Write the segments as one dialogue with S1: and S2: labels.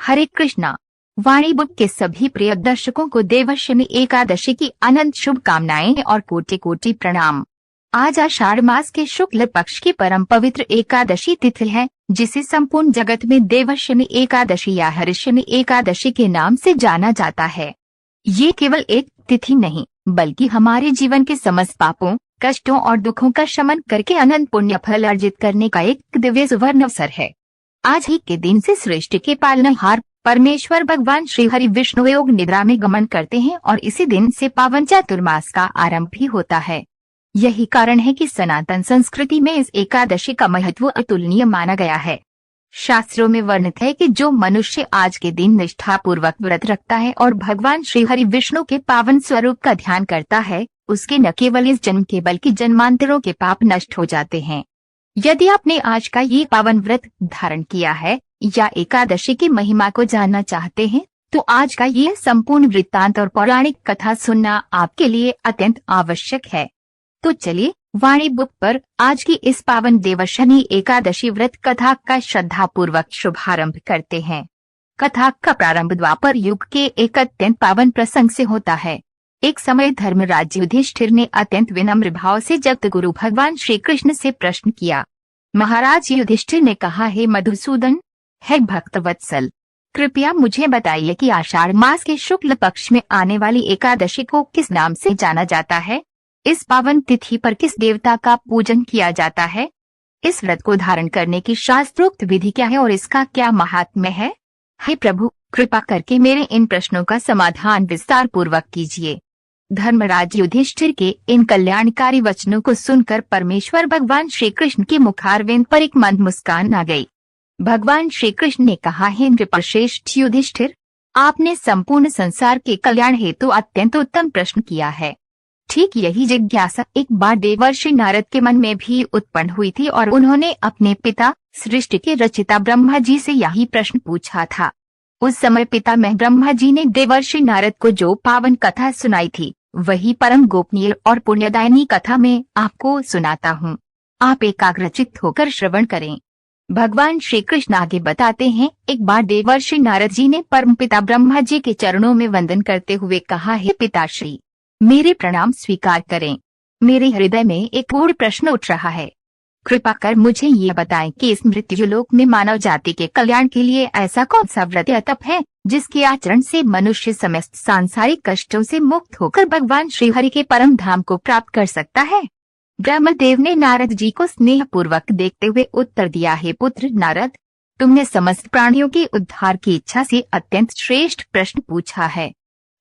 S1: हरे कृष्णा। वाणी book के सभी प्रिय दर्शकों को देवशमी एकादशी की अनंत शुभकामनाएं और कोटि कोटि प्रणाम। आज आषाढ़ मास के शुक्ल पक्ष की परम पवित्र एकादशी तिथि है, जिसे संपूर्ण जगत में देवशमी एकादशी या हरिशमी एकादशी के नाम से जाना जाता है। ये केवल एक तिथि नहीं, बल्कि हमारे जीवन के समस्त पापों, कष्टों और दुखों का शमन करके अनंत पुण्य फल अर्जित करने का एक दिव्य सुवर्ण अवसर है। आज ही के दिन से सृष्टि के पालनहार परमेश्वर भगवान श्री हरि विष्णु योग निद्रा में गमन करते हैं और इसी दिन से पावन चातुर्मास का आरंभ भी होता है। यही कारण है कि सनातन संस्कृति में इस एकादशी का महत्व अतुलनीय माना गया है। शास्त्रों में वर्णित है कि जो मनुष्य आज के दिन निष्ठा पूर्वक व्रत रखता है और भगवान श्री हरि विष्णु के पावन स्वरूप का ध्यान करता है, उसके न केवल इस जन्म के बल्कि जन्मांतरों के पाप नष्ट हो जाते हैं। यदि आपने आज का ये पावन व्रत धारण किया है या एकादशी की महिमा को जानना चाहते हैं, तो आज का ये संपूर्ण वृत्तांत और पौराणिक कथा सुनना आपके लिए अत्यंत आवश्यक है। तो चलिए वाणी बुक पर आज की इस पावन देवशमी एकादशी व्रत कथा का श्रद्धा पूर्वक शुभारंभ करते हैं। कथा का प्रारंभ द्वापर युग के एक अत्यंत पावन प्रसंग से होता है। एक समय धर्मराज युधिष्ठिर ने अत्यंत विनम्र भाव से जगत गुरु भगवान श्री कृष्ण से प्रश्न किया। महाराज युधिष्ठिर ने कहा, हे मधुसूदन, है भक्तवत्सल, कृपया मुझे बताइए कि आषाढ़ मास के शुक्ल पक्ष में आने वाली एकादशी को किस नाम से जाना जाता है? इस पावन तिथि पर किस देवता का पूजन किया जाता है? इस व्रत को धारण करने की शास्त्रोक्त विधि क्या है और इसका क्या महात्म्य है? हे प्रभु, कृपा करके मेरे इन प्रश्नों का समाधान विस्तार पूर्वक कीजिए। धर्मराज युधिष्ठिर के इन कल्याणकारी वचनों को सुनकर परमेश्वर भगवान श्री कृष्ण के मुखारविंद पर एक मंद मुस्कान आ गई। भगवान श्री कृष्ण ने कहा, हे नृपश्रेष्ठ युधिष्ठिर, आपने संपूर्ण संसार के कल्याण हेतु अत्यंत उत्तम प्रश्न किया है। ठीक यही जिज्ञासा एक बार देवर्षि नारद के मन में भी उत्पन्न हुई थी और उन्होंने अपने पिता सृष्टि के रचिता ब्रह्मा जी से यही प्रश्न पूछा था। उस समय पितामह ब्रह्मा जी ने देवर्षि नारद को जो पावन कथा सुनाई थी, वही परम गोपनीय और पुण्यदायिनी कथा में आपको सुनाता हूँ। आप एकाग्रचित्त होकर श्रवण करें। भगवान श्री कृष्ण आगे बताते हैं, एक बार देवर्षि नारद जी ने परमपिता ब्रह्मा जी के चरणों में वंदन करते हुए कहा, हे पिताश्री, मेरे प्रणाम स्वीकार करें। मेरे हृदय में एक गूढ़ प्रश्न उठ रहा है। कृपा कर मुझे ये बताएं कि इस मृत्युलोक में मानव जाति के कल्याण के लिए ऐसा कौन सा व्रत या तप है, जिसके आचरण से मनुष्य समस्त सांसारिक कष्टों से मुक्त होकर भगवान श्री हरि के परम धाम को प्राप्त कर सकता है? ब्रह्मदेव ने नारद जी को स्नेह पूर्वक देखते हुए उत्तर दिया, हे पुत्र नारद, तुमने समस्त प्राणियों के उद्धार की इच्छा से अत्यंत श्रेष्ठ प्रश्न पूछा है।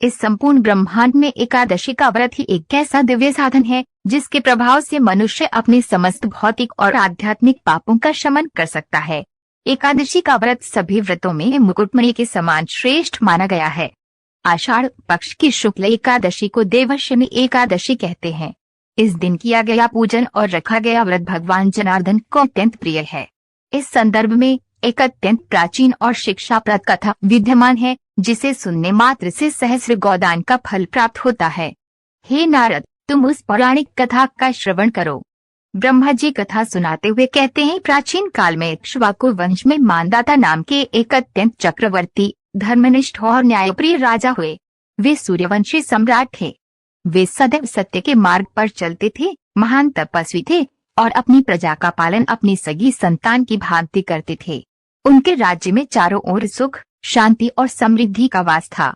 S1: इस संपूर्ण ब्रह्मांड में एकादशी का व्रत ही एक ऐसा दिव्य साधन है, जिसके प्रभाव से मनुष्य अपने समस्त भौतिक और आध्यात्मिक पापों का शमन कर सकता है। एकादशी का व्रत सभी व्रतों में मुकुटमणि के समान श्रेष्ठ माना गया है। आषाढ़ पक्ष की शुक्ल एकादशी को देवशमी एकादशी कहते हैं। इस दिन किया गया पूजन और रखा गया व्रत भगवान जनार्दन को अत्यंत प्रिय है। इस संदर्भ में एक अत्यंत प्राचीन और शिक्षाप्रद कथा विद्यमान है, जिसे सुनने मात्र से सहस्र गोदान का फल प्राप्त होता है। हे नारद, तुम उस पौराणिक कथा का श्रवण करो। ब्रह्मा जी कथा सुनाते हुए कहते हैं, प्राचीन काल में इक्ष्वाकु वंश में मानदाता नाम के एक अत्यंत चक्रवर्ती, धर्मनिष्ठ और न्यायप्रिय राजा हुए। वे सूर्यवंशी सम्राट थे। वे सदैव सत्य के मार्ग पर चलते थे, महान तपस्वी थे और अपनी प्रजा का पालन अपनी सगी संतान की भांति करते थे। उनके राज्य में चारों ओर सुख, शांति और समृद्धि का वास था।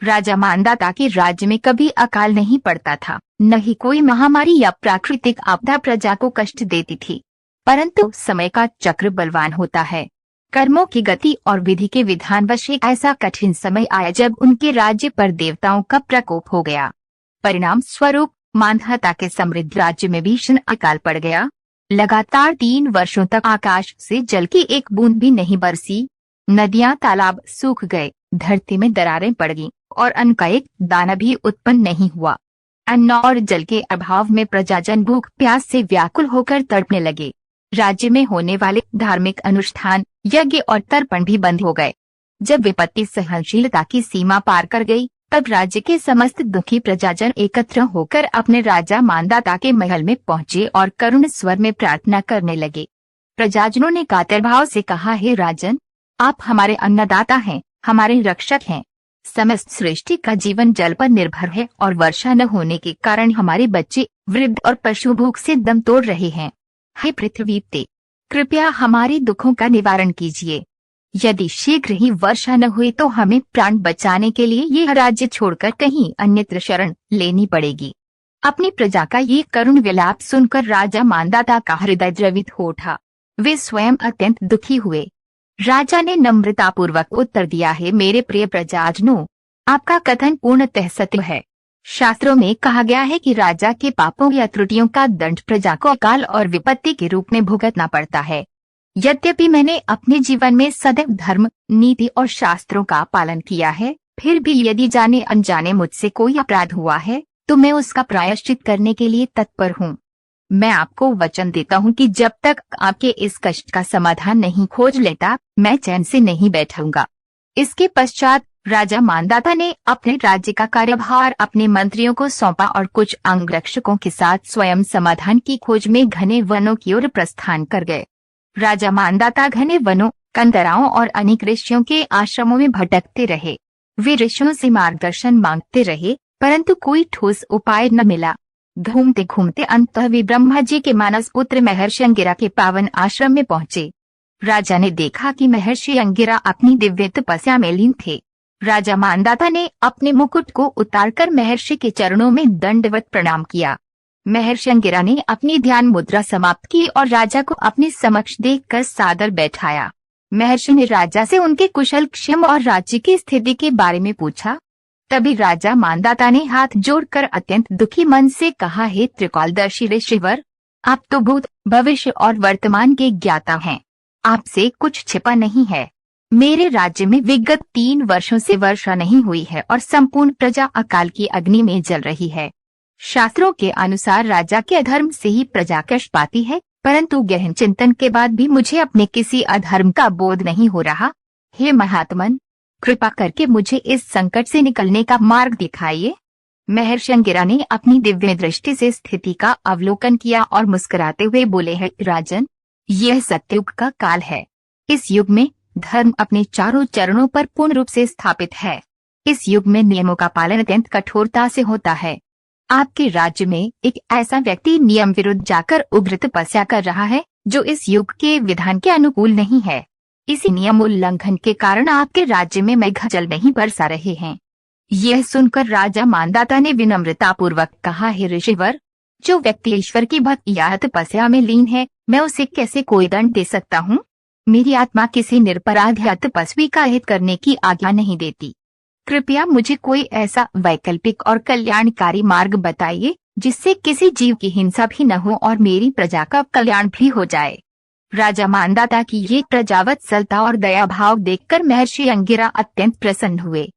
S1: राजा मानदाता के राज्य में कभी अकाल नहीं पड़ता था, न ही कोई महामारी या प्राकृतिक आपदा प्रजा को कष्ट देती थी। परंतु समय का चक्र बलवान होता है। कर्मों की गति और विधि के विधानवश एक ऐसा कठिन समय आया जब उनके राज्य पर देवताओं का प्रकोप हो गया। परिणाम स्वरूप मानदाता के समृद्ध राज्य में भीषण अकाल पड़ गया। लगातार 3 वर्षों तक आकाश से जल की एक बूंद भी नहीं बरसी। नदियां तालाब सूख गए, धरती में दरारें पड़ गईं और अन्न का एक दाना भी उत्पन्न नहीं हुआ। अन्न और जल के अभाव में प्रजाजन भूख प्यास से व्याकुल होकर तड़पने लगे। राज्य में होने वाले धार्मिक अनुष्ठान, यज्ञ और तर्पण भी बंद हो गए। जब विपत्ति सहनशीलता की सीमा पार कर गई, तब राज्य के समस्त दुखी प्रजाजन एकत्र होकर अपने राजा मानदाता के महल में पहुंचे और करुण स्वर में प्रार्थना करने लगे। प्रजाजनों ने कातर भाव से कहा, हे राजन, आप हमारे अन्नदाता हैं, हमारे रक्षक हैं। समस्त सृष्टि का जीवन जल पर निर्भर है और वर्षा न होने के कारण हमारे बच्चे, वृद्ध और पशु भूख से दम तोड़ रहे हैं। हे पृथ्वी ते, कृपया हमारे दुखों का निवारण कीजिए। यदि शीघ्र ही वर्षा न हुई तो हमें प्राण बचाने के लिए यह राज्य छोड़कर कहीं अन्यत्र शरण लेनी पड़ेगी। अपनी प्रजा का ये करुण विलाप सुनकर राजा मांधाता का हृदय द्रवित हो उठा। वे स्वयं अत्यंत दुखी हुए। राजा ने नम्रतापूर्वक उत्तर दिया, है मेरे प्रिय प्रजाजनों, आपका कथन पूर्णतः सत्य है। शास्त्रों में कहा गया है कि राजा के पापों या त्रुटियों का दंड प्रजा को अकाल और विपत्ति के रूप में भुगतना पड़ता है। यद्यपि मैंने अपने जीवन में सदैव धर्म, नीति और शास्त्रों का पालन किया है, फिर भी यदि जाने अनजाने मुझसे कोई अपराध हुआ है तो मैं उसका प्रायश्चित करने के लिए तत्पर हूँ। मैं आपको वचन देता हूँ कि जब तक आपके इस कष्ट का समाधान नहीं खोज लेता, मैं चैन से नहीं बैठूंगा। इसके पश्चात राजा मांधाता ने अपने राज्य का कार्यभार अपने मंत्रियों को सौंपा और कुछ अंगरक्षकों के साथ स्वयं समाधान की खोज में घने वनों की ओर प्रस्थान कर गए। राजा मांधाता घने वनों, कंदराओं और अनेक ऋषियों के आश्रमों में भटकते रहे। वे ऋषियों से मार्गदर्शन मांगते रहे, परंतु कोई ठोस उपाय न मिला। घूमते घूमते अंततः वे ब्रह्मा जी के मानस पुत्र महर्षि अंगिरा के पावन आश्रम में पहुंचे। राजा ने देखा कि महर्षि अंगिरा अपनी दिव्य तपस्या में लीन थे। राजा मांधाता ने अपने मुकुट को उतारकर महर्षि के चरणों में दंडवत प्रणाम किया। महर्षि अंगिरा ने अपनी ध्यान मुद्रा समाप्त की और राजा को अपने समक्ष देखकर सादर बैठाया। महर्षि ने राजा से उनके कुशल क्षेम और राज्य की स्थिति के बारे में पूछा। तभी राजा मांधाता ने हाथ जोड़कर अत्यंत दुखी मन से कहा, हे त्रिकालदर्शी ऋषिवर, आप तो भूत, भविष्य और वर्तमान के ज्ञाता हैं। आपसे कुछ छिपा नहीं है। मेरे राज्य में विगत 3 वर्षों से वर्षा नहीं हुई है और संपूर्ण प्रजा अकाल की अग्नि में जल रही है। शास्त्रों के अनुसार राजा के अधर्म से ही प्रजा कष्ट पाती है, परंतु गहन चिंतन के बाद भी मुझे अपने किसी अधर्म का बोध नहीं हो रहा। हे महात्मन, कृपा करके मुझे इस संकट से निकलने का मार्ग दिखाइए। महर्षि अंगिरा ने अपनी दिव्य दृष्टि से स्थिति का अवलोकन किया और मुस्कुराते हुए बोले, है राजन, यह सत्ययुग का काल है। इस युग में धर्म अपने चारों चरणों पर पूर्ण रूप से स्थापित है। इस युग में नियमों का पालन अत्यंत कठोरता से होता है। आपके राज्य में एक ऐसा व्यक्ति नियम विरुद्ध जाकर उग्र तपस्या कर रहा है, जो इस युग के विधान के अनुकूल नहीं है। इसी नियम उल्लंघन के कारण आपके राज्य में मेघजल नहीं बरसा रहे हैं। यह सुनकर राजा मांधाता ने विनम्रता पूर्वक कहा, हे ऋषिवर, जो व्यक्ति ईश्वर की भक्ति या तपस्या में लीन है, मैं उसे कैसे कोई दंड दे सकता हूँ? मेरी आत्मा किसी निरपराध या तपस्वी का हित करने की आज्ञा नहीं देती। कृपया मुझे कोई ऐसा वैकल्पिक और कल्याणकारी मार्ग बताइए जिससे किसी जीव की हिंसा भी न हो और मेरी प्रजा का कल्याण भी हो जाए। राजा मांधाता की ये प्रजावत्सलता और दया भाव देखकर महर्षि अंगिरा अत्यंत प्रसन्न हुए।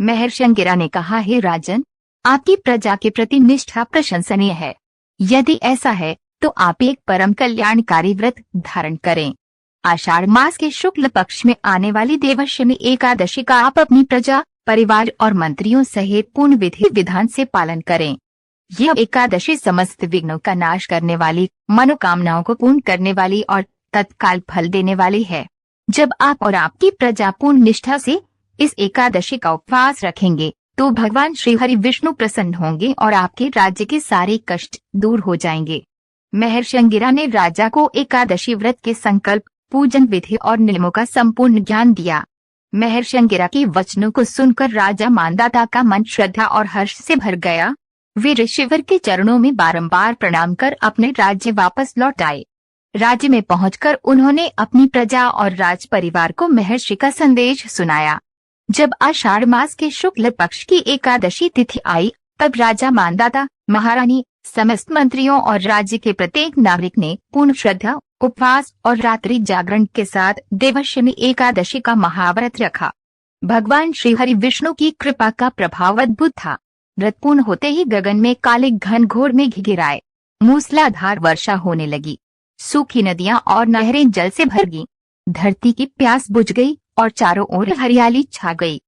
S1: महर्षि अंगिरा ने कहा, हे राजन, आपकी प्रजा के प्रति निष्ठा प्रशंसनीय है। यदि ऐसा है तो आप एक परम कल्याणकारी व्रत धारण करें। आषाढ़ मास के शुक्ल पक्ष में आने वाली देवशमी एकादशी का आप अपनी प्रजा, परिवार और मंत्रियों सहित पूर्ण विधि विधान से पालन करें। यह एकादशी समस्त विघ्नों का नाश करने वाली, मनोकामनाओं को पूर्ण करने वाली और तत्काल फल देने वाली है। जब आप और आपकी प्रजा पूर्ण निष्ठा से इस एकादशी का उपवास रखेंगे तो भगवान श्री हरि विष्णु प्रसन्न होंगे और आपके राज्य के सारे कष्ट दूर हो जाएंगे। महर्षि अंगिरा ने राजा को एकादशी व्रत के संकल्प, पूजन विधि और नियमों का संपूर्ण ज्ञान दिया। महर्षि अंगिरा के वचनों को सुनकर राजा मांधाता का मन श्रद्धा और हर्ष से भर गया। वे ऋषिवर के चरणों में बारंबार प्रणाम कर अपने राज्य वापस लौट आए। राज्य में पहुंचकर उन्होंने अपनी प्रजा और राज परिवार को महर्षि का संदेश सुनाया। जब आषाढ़ मास के शुक्ल पक्ष की एकादशी तिथि आई, तब राजा मांधाता, महारानी, समस्त मंत्रियों और राज्य के प्रत्येक नागरिक ने पूर्ण श्रद्धा, उपवास और रात्रि जागरण के साथ देवशमी एकादशी का महाव्रत रखा। भगवान श्री हरि विष्णु की कृपा का प्रभाव अद्भुत था। व्रत पूर्ण होते ही गगन में काले घनघोर मेघ गिराए। मूसलाधार वर्षा होने लगी। सूखी नदियां और नहरें जल से भर गईं। धरती की प्यास बुझ गई और चारों ओर हरियाली छा गई।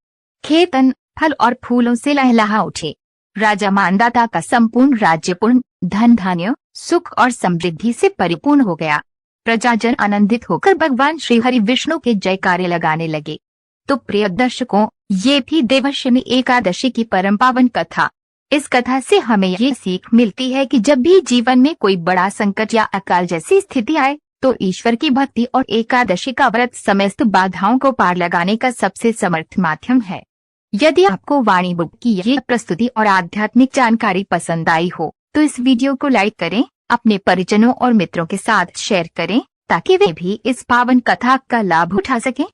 S1: खेत अन्न, फल और फूलों से लहलहा उठे। राजा मांधाता का संपूर्ण राज्य पूर्ण धन, धान्य, सुख और समृद्धि से परिपूर्ण हो गया। प्रजाजन आनंदित होकर भगवान श्री हरि विष्णु के जयकारे लगाने लगे। तो प्रिय दर्शकों, ये थी देवशमी एकादशी की परम पावन कथा। इस कथा से हमें ये सीख मिलती है कि जब भी जीवन में कोई बड़ा संकट या अकाल जैसी स्थिति आए तो ईश्वर की भक्ति और एकादशी का व्रत समस्त बाधाओं को पार लगाने का सबसे समर्थ माध्यम है। यदि आपको वाणी बुक की ये प्रस्तुति और आध्यात्मिक जानकारी पसंद आई हो तो इस वीडियो को लाइक करें, अपने परिजनों और मित्रों के साथ शेयर करें ताकि वे भी इस पावन कथा का लाभ उठा सकें।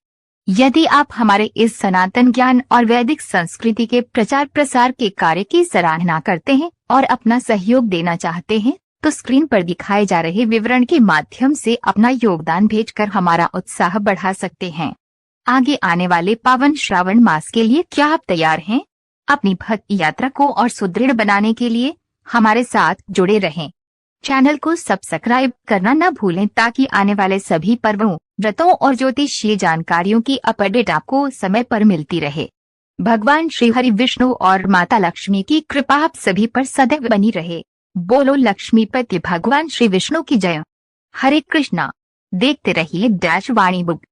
S1: यदि आप हमारे इस सनातन ज्ञान और वैदिक संस्कृति के प्रचार प्रसार के कार्य की सराहना करते हैं और अपना सहयोग देना चाहते हैं तो स्क्रीन पर दिखाए जा रहे विवरण के माध्यम से अपना योगदान भेजकर हमारा उत्साह बढ़ा सकते हैं। आगे आने वाले पावन श्रावण मास के लिए क्या आप तैयार हैं? अपनी भक्ति यात्रा को और सुदृढ़ बनाने के लिए हमारे साथ जुड़े रहें। चैनल को सब्सक्राइब करना न भूलें ताकि आने वाले सभी पर्वों, व्रतों और ज्योतिषीय जानकारियों की अपडेट आपको समय पर मिलती रहे। भगवान श्री हरि विष्णु और माता लक्ष्मी की कृपा आप सभी पर सदैव बनी रहे। बोलो लक्ष्मीपति भगवान श्री विष्णु की जय। हरे कृष्णा। देखते रहिए वाणी बुक।